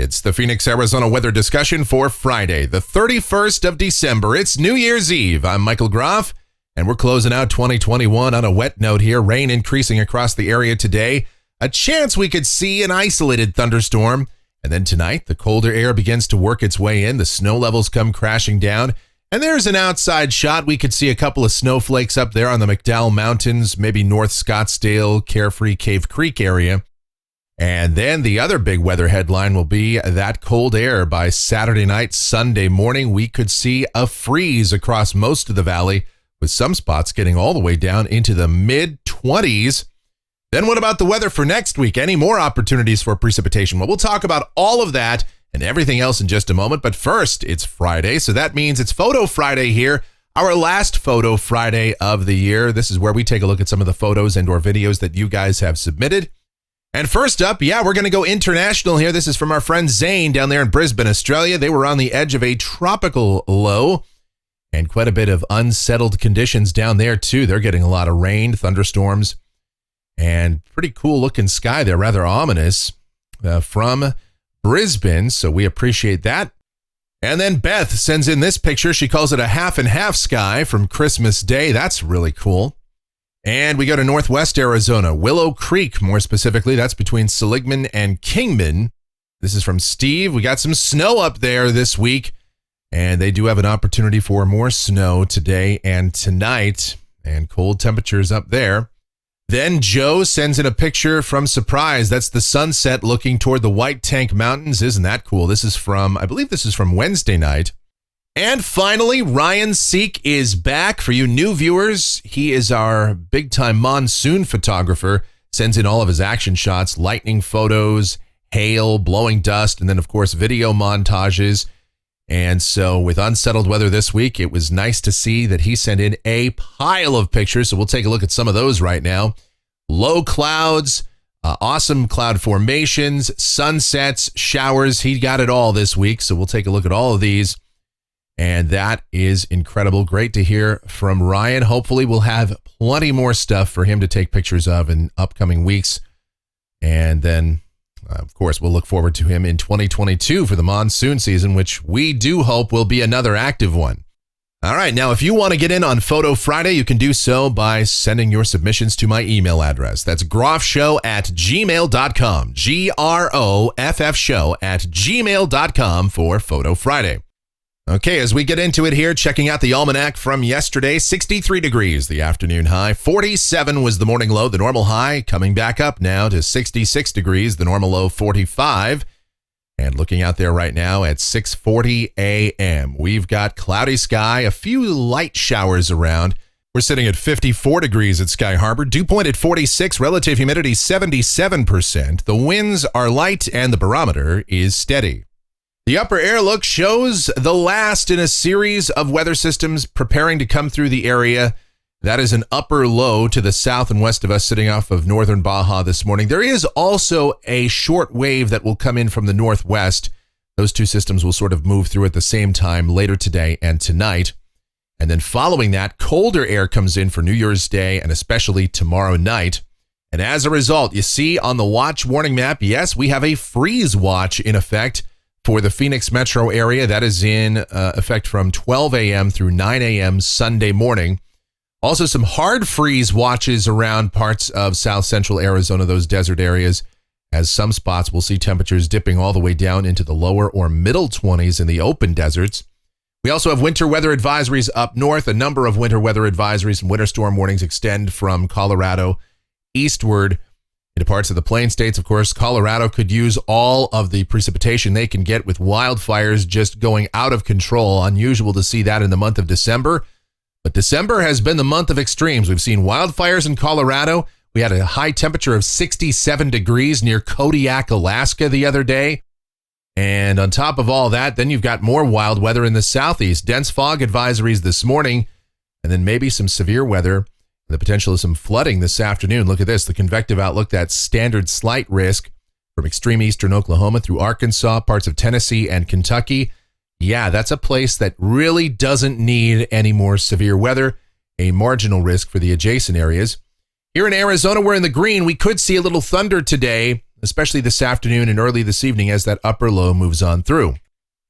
It's the Phoenix, Arizona weather discussion for Friday, the 31st of December. It's New Year's Eve. I'm Michael Groff, and we're closing out 2021 on a wet note here. Rain increasing across the area today. A chance we could see an isolated thunderstorm. And then tonight, the colder air begins to work its way in. The snow levels come crashing down. And there's an outside shot. We could see a couple of snowflakes up there on the McDowell Mountains, maybe North Scottsdale, Carefree, Cave Creek area. And then the other big weather headline will be that cold air. By Saturday night, Sunday morning, we could see a freeze across most of the valley, with some spots getting all the way down into the mid-20s. Then what about the weather for next week? Any more opportunities for precipitation? Well, we'll talk about all of that and everything else in just a moment. But first, it's Friday, so that means it's Photo Friday here, our last Photo Friday of the year. This is where we take a look at some of the photos and or videos that you guys have submitted. And first up, we're going to go international here. This is from our friend Zane down there in Brisbane, Australia. They were on the edge of a tropical low and quite a bit of unsettled conditions down there, too. They're getting a lot of rain, thunderstorms, and pretty cool looking sky there, rather ominous from Brisbane. So we appreciate that. And then Beth sends in this picture. She calls it a half and half sky from Christmas Day. That's really cool. And we go to Northwest Arizona, Willow Creek, more specifically. That's between Seligman and Kingman. This is from Steve. We got some snow up there this week, and they do have an opportunity for more snow today and tonight, and cold temperatures up there. Then Joe sends in a picture from Surprise. That's the sunset looking toward the White Tank Mountains. Isn't that cool? This is from, I believe this is from Wednesday night. And finally, Ryan Seek is back. For you new viewers, he is our big-time monsoon photographer. Sends in all of his action shots, lightning photos, hail, blowing dust, and then, of course, video montages. And so with unsettled weather this week, it was nice to see that he sent in a pile of pictures. So we'll take a look at some of those right now. Low clouds, awesome cloud formations, sunsets, showers. He got it all this week. So we'll take a look at all of these. And that is incredible. Great to hear from Ryan. Hopefully we'll have plenty more stuff for him to take pictures of in upcoming weeks. And then, of course, we'll look forward to him in 2022 for the monsoon season, which we do hope will be another active one. All right. Now, if you want to get in on Photo Friday, you can do so by sending your submissions to my email address. That's groffshow@gmail.com. GROFFshow@gmail.com for Photo Friday. Okay, as we get into it here, checking out the almanac from yesterday, 63 degrees, the afternoon high. 47 was the morning low, the normal high, coming back up now to 66 degrees, the normal low 45. And looking out there right now at 6:40 a.m., we've got cloudy sky, a few light showers around. We're sitting at 54 degrees at Sky Harbor, dew point at 46, relative humidity 77%. The winds are light and the barometer is steady. The upper air look shows the last in a series of weather systems preparing to come through the area. That is an upper low to the south and west of us sitting off of northern Baja this morning. There is also a short wave that will come in from the northwest. Those two systems will sort of move through at the same time later today and tonight. And then following that, colder air comes in for New Year's Day and especially tomorrow night. And as a result, you see on the watch warning map, yes, we have a freeze watch in effect for the Phoenix metro area. That is in effect from 12 a.m. through 9 a.m. Sunday morning. Also some hard freeze watches around parts of south central Arizona, those desert areas, as some spots will see temperatures dipping all the way down into the lower or middle 20s in the open deserts. We also have winter weather advisories up north. A number of winter weather advisories and winter storm warnings extend from Colorado eastward into parts of the Plain States. Of course, Colorado could use all of the precipitation they can get with wildfires just going out of control. Unusual to see that in the month of December. But December has been the month of extremes. We've seen wildfires in Colorado. We had a high temperature of 67 degrees near Kodiak, Alaska the other day. And on top of all that, then you've got more wild weather in the southeast. Dense fog advisories this morning, and then maybe some severe weather. The potential of some flooding this afternoon. Look at this, the convective outlook, that standard slight risk from extreme eastern Oklahoma through Arkansas, parts of Tennessee and Kentucky. Yeah, that's a place that really doesn't need any more severe weather, a marginal risk for the adjacent areas. Here in Arizona, we're in the green. We could see a little thunder today. especially this afternoon and early this evening as that upper low moves on through.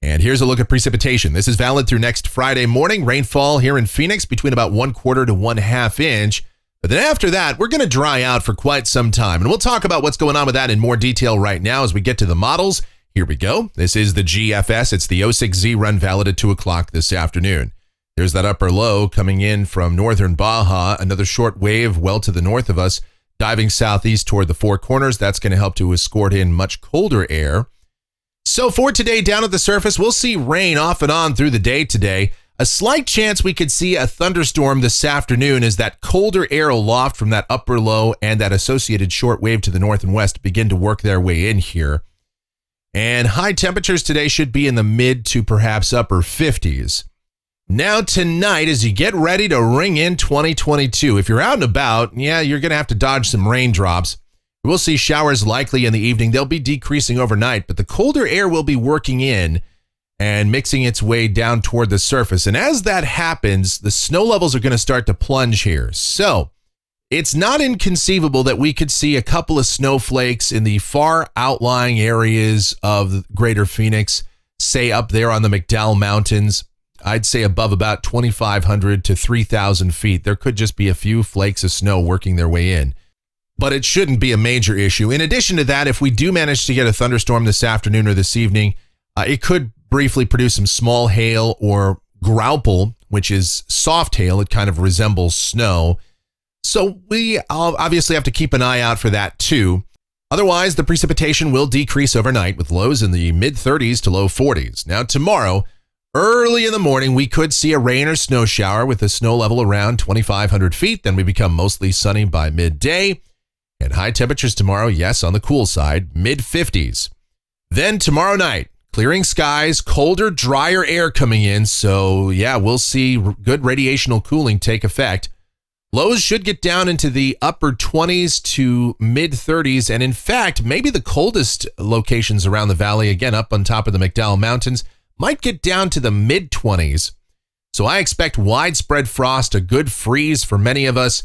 And here's a look at precipitation. This is valid through next Friday morning. Rainfall here in Phoenix between about 1/4 to 1/2 inch. But then after that, we're going to dry out for quite some time. And we'll talk about what's going on with that in more detail right now as we get to the models. Here we go. This is the GFS. It's the 06Z run valid at 2 o'clock this afternoon. There's that upper low coming in from northern Baja, another short wave well to the north of us, diving southeast toward the Four Corners. That's going to help to escort in much colder air. So for today, down at the surface, we'll see rain off and on through the day today. A slight chance we could see a thunderstorm this afternoon as that colder air aloft from that upper low and that associated short wave to the north and west begin to work their way in here. And high temperatures today should be in the mid to perhaps upper 50s. Now tonight, as you get ready to ring in 2022, if you're out and about, you're going to have to dodge some raindrops. We'll see showers likely in the evening. They'll be decreasing overnight, but the colder air will be working in and mixing its way down toward the surface. And as that happens, the snow levels are going to start to plunge here. So it's not inconceivable that we could see a couple of snowflakes in the far outlying areas of greater Phoenix, say up there on the McDowell Mountains. I'd say above about 2,500 to 3,000 feet. There could just be a few flakes of snow working their way in. But it shouldn't be a major issue. In addition to that, if we do manage to get a thunderstorm this afternoon or this evening, it could briefly produce some small hail or graupel, which is soft hail. It kind of resembles snow. So we obviously have to keep an eye out for that too. Otherwise, the precipitation will decrease overnight with lows in the mid-30s to low 40s. Now tomorrow, early in the morning, we could see a rain or snow shower with a snow level around 2,500 feet. Then we become mostly sunny by midday. And high temperatures tomorrow, yes, on the cool side, mid-50s. Then tomorrow night, clearing skies, colder, drier air coming in. So we'll see good radiational cooling take effect. Lows should get down into the upper 20s to mid-30s. And in fact, maybe the coldest locations around the valley, again, up on top of the McDowell Mountains, might get down to the mid-20s. So I expect widespread frost, a good freeze for many of us.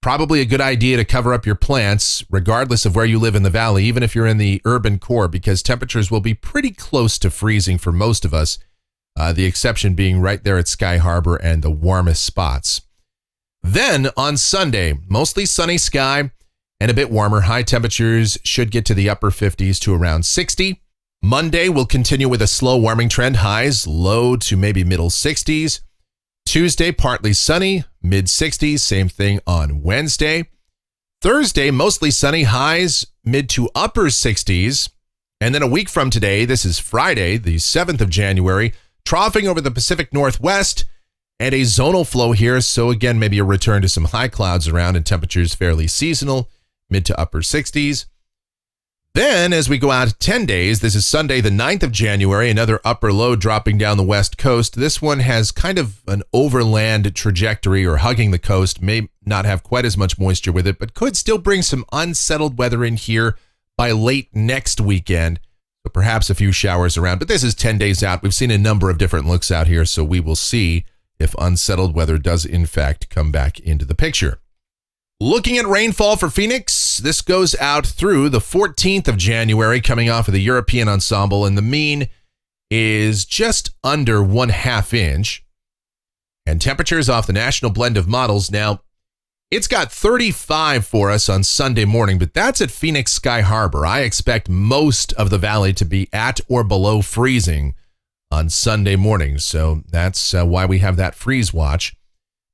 Probably a good idea to cover up your plants, regardless of where you live in the valley, even if you're in the urban core, because temperatures will be pretty close to freezing for most of us, the exception being right there at Sky Harbor and the warmest spots. Then on Sunday, mostly sunny sky and a bit warmer. High temperatures should get to the upper 50s to around 60. Monday will continue with a slow warming trend, highs low to maybe middle 60s. Tuesday, partly sunny, mid-60s, same thing on Wednesday. Thursday, mostly sunny, highs mid to upper 60s. And then a week from today, this is Friday, the 7th of January, troughing over the Pacific Northwest and a zonal flow here. So again, maybe a return to some high clouds around and temperatures fairly seasonal, mid to upper 60s. Then, as we go out 10 days, this is Sunday, the 9th of January, another upper low dropping down the west coast. This one has kind of an overland trajectory or hugging the coast, may not have quite as much moisture with it, but could still bring some unsettled weather in here by late next weekend. So perhaps a few showers around, but this is 10 days out. We've seen a number of different looks out here, so we will see if unsettled weather does in fact come back into the picture. Looking at rainfall for Phoenix, this goes out through the 14th of January, coming off of the European ensemble, and the mean is just under 1/2 inch. And temperatures off the national blend of models. Now, it's got 35 for us on Sunday morning, but that's at Phoenix Sky Harbor. I expect most of the valley to be at or below freezing on Sunday morning, so that's why we have that freeze watch.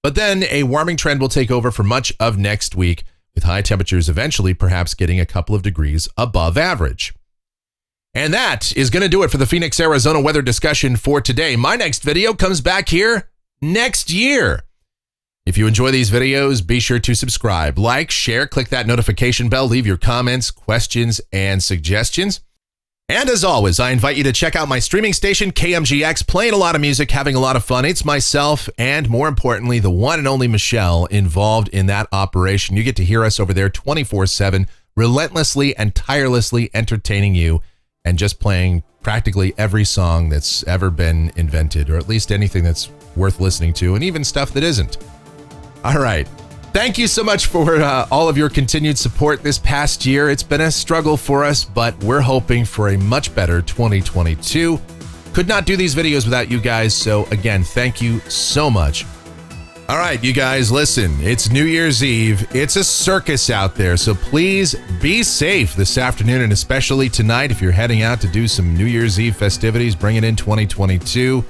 But then a warming trend will take over for much of next week, with high temperatures eventually perhaps getting a couple of degrees above average. And that is going to do it for the Phoenix, Arizona weather discussion for today. My next video comes back here next year. If you enjoy these videos, be sure to subscribe, like, share, click that notification bell, leave your comments, questions, and suggestions. And as always, I invite you to check out my streaming station, KMGX, playing a lot of music, having a lot of fun. It's myself and, more importantly, the one and only Michelle involved in that operation. You get to hear us over there 24/7, relentlessly and tirelessly entertaining you and just playing practically every song that's ever been invented, or at least anything that's worth listening to, and even stuff that isn't. All right. Thank you so much for all of your continued support this past year. It's been a struggle for us, but we're hoping for a much better 2022. Could not do these videos without you guys, so again, thank you so much. All right, you guys, listen, it's New Year's Eve. It's a circus out there, so please be safe this afternoon and especially tonight if you're heading out to do some New Year's Eve festivities, bring it in 2022.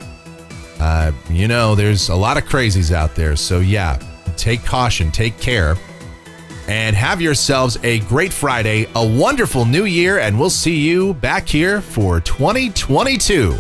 There's a lot of crazies out there, so yeah, take caution, take care, and have yourselves a great Friday, a wonderful new year, and we'll see you back here for 2022.